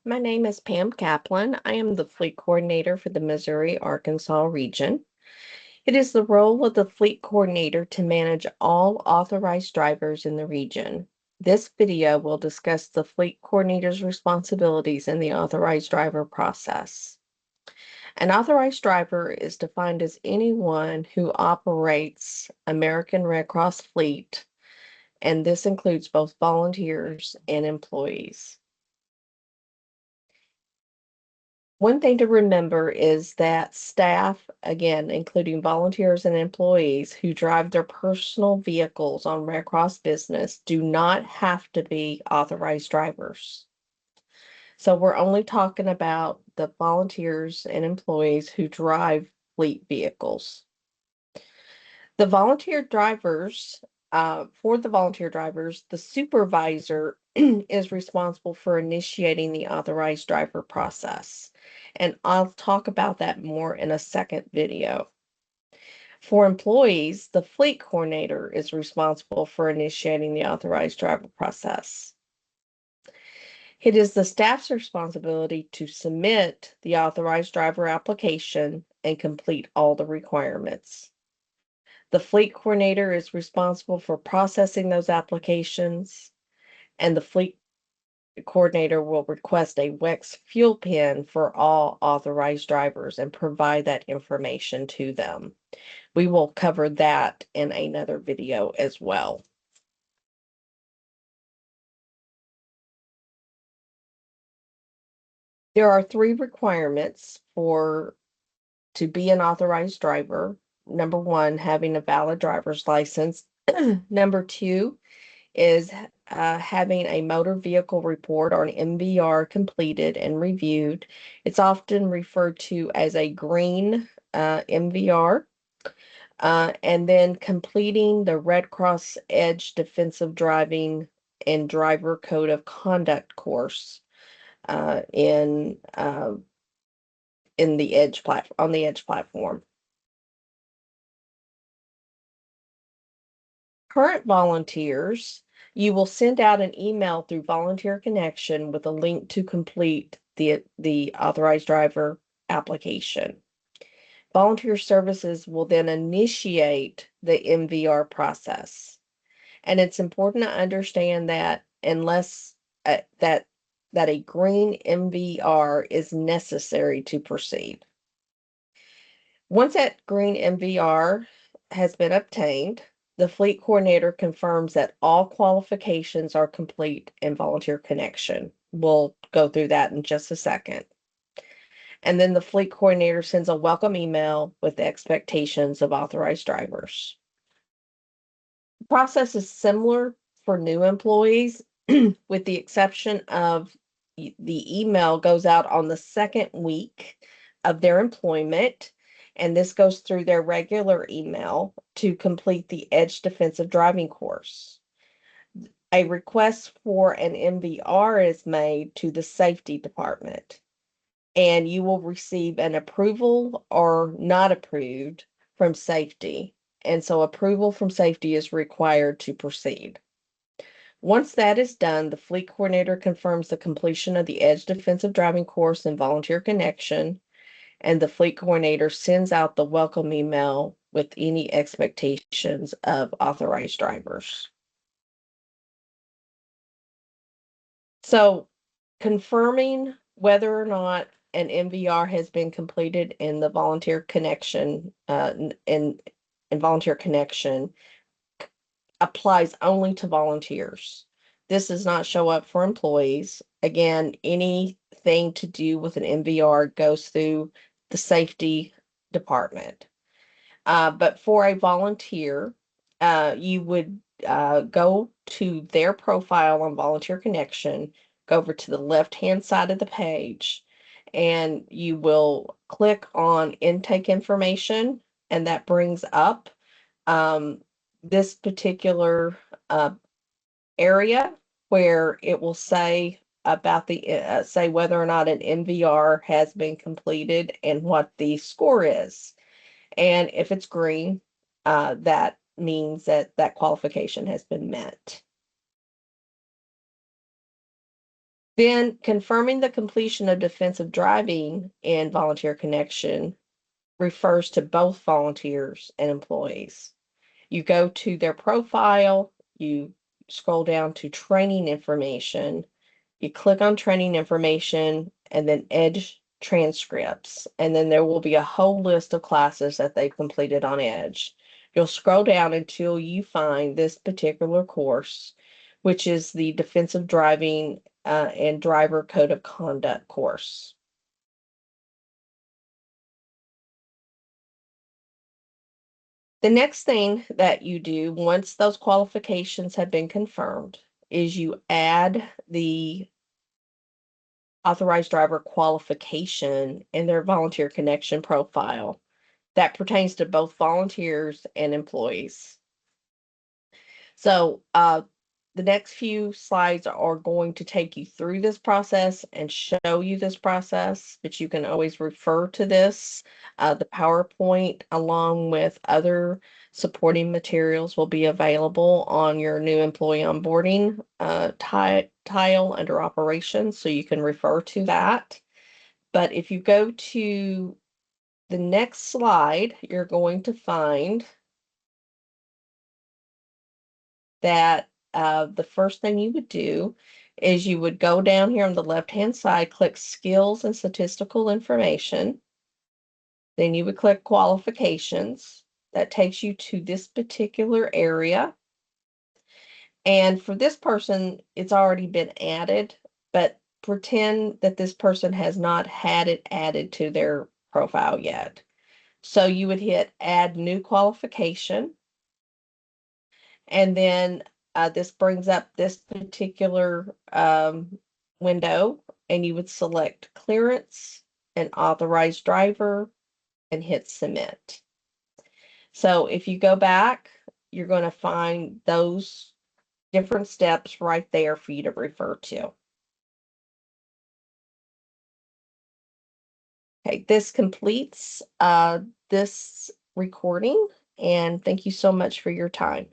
My name is Pam Kaplan. I am the fleet coordinator for the Missouri-Arkansas region. It is the role of the fleet coordinator to manage all authorized drivers in the region. This video will discuss the fleet coordinator's responsibilities in the authorized driver process. An authorized driver is defined as anyone who operates American Red Cross fleet, and this includes both volunteers and employees. One thing to remember is that staff, again, including volunteers and employees who drive their personal vehicles on Red Cross business, do not have to be authorized drivers. So we're only talking about the volunteers and employees who drive fleet vehicles. The volunteer drivers, for the volunteer drivers, the supervisor is responsible for initiating the authorized driver process. And I'll talk about that more in a second video. For employees, the fleet coordinator is responsible for initiating the authorized driver process. It is the staff's responsibility to submit the authorized driver application and complete all the requirements. The fleet coordinator is responsible for processing those applications, and the fleet coordinator will request a WEX fuel pin for all authorized drivers and provide that information to them. We will cover that in another video as well. There are 3 requirements to be an authorized driver. Number 1, having a valid driver's license. Number 2 is having a motor vehicle report or an MVR completed and reviewed. It's often referred to as a green MVR. And then completing the Red Cross Edge Defensive Driving and Driver Code of Conduct course in the Edge on the Edge platform. Current volunteers, you will send out an email through Volunteer Connection with a link to complete the authorized driver application. Volunteer services will then initiate the MVR process. And it's important to understand that unless that a green MVR is necessary to proceed. Once that green MVR has been obtained, the fleet coordinator confirms that all qualifications are complete in Volunteer Connection. We'll go through that in just a second. And then the fleet coordinator sends a welcome email with the expectations of authorized drivers. The process is similar for new employees, with the exception of the email goes out on the second week of their employment, and this goes through their regular email to complete the Edge Defensive Driving course. A request for an MVR is made to the safety department, and you will receive an approval or not approved from safety. And so approval from safety is required to proceed. Once that is done, the fleet coordinator confirms the completion of the Edge Defensive Driving course and Volunteer Connection, and the fleet coordinator sends out the welcome email with any expectations of authorized drivers. So, confirming whether or not an MVR has been completed in the Volunteer Connection in Volunteer Connection applies only to volunteers. This does not show up for employees. Again, anything to do with an MVR goes through the safety department. But for a volunteer, you would go to their profile on Volunteer Connection, go over to the left-hand side of the page, and you will click on intake information, and that brings up this particular area where it will say about say whether or not an MVR has been completed and what the score is. And if it's green, that means that that qualification has been met. Then confirming the completion of defensive driving in Volunteer Connection refers to both volunteers and employees. You go to their profile, you scroll down to training information, you click on training information, and then Edge transcripts, and then there will be a whole list of classes that they've completed on Edge. You'll scroll down until you find this particular course, which is the Defensive Driving and Driver Code of Conduct course. The next thing that you do once those qualifications have been confirmed is you add the authorized driver qualification in their volunteer connection profile. That pertains to both volunteers and employees. So the next few slides are going to take you through this process and show you this process, but you can always refer to this. The PowerPoint, along with other supporting materials, will be available on your new employee onboarding tile under operations, so you can refer to that. But if you go to the next slide, you're going to find that the first thing you would do is you would go down here on the left-hand side, click Skills and Statistical Information. Then you would click Qualifications. That takes you to this particular area. And for this person, it's already been added, but pretend that this person has not had it added to their profile yet. So you would hit Add New Qualification. And then this brings up this particular window, and you would select Clearance and Authorized Driver and hit Submit. So if you go back, you're going to find those different steps right there for you to refer to. Okay, this completes this recording, and thank you so much for your time.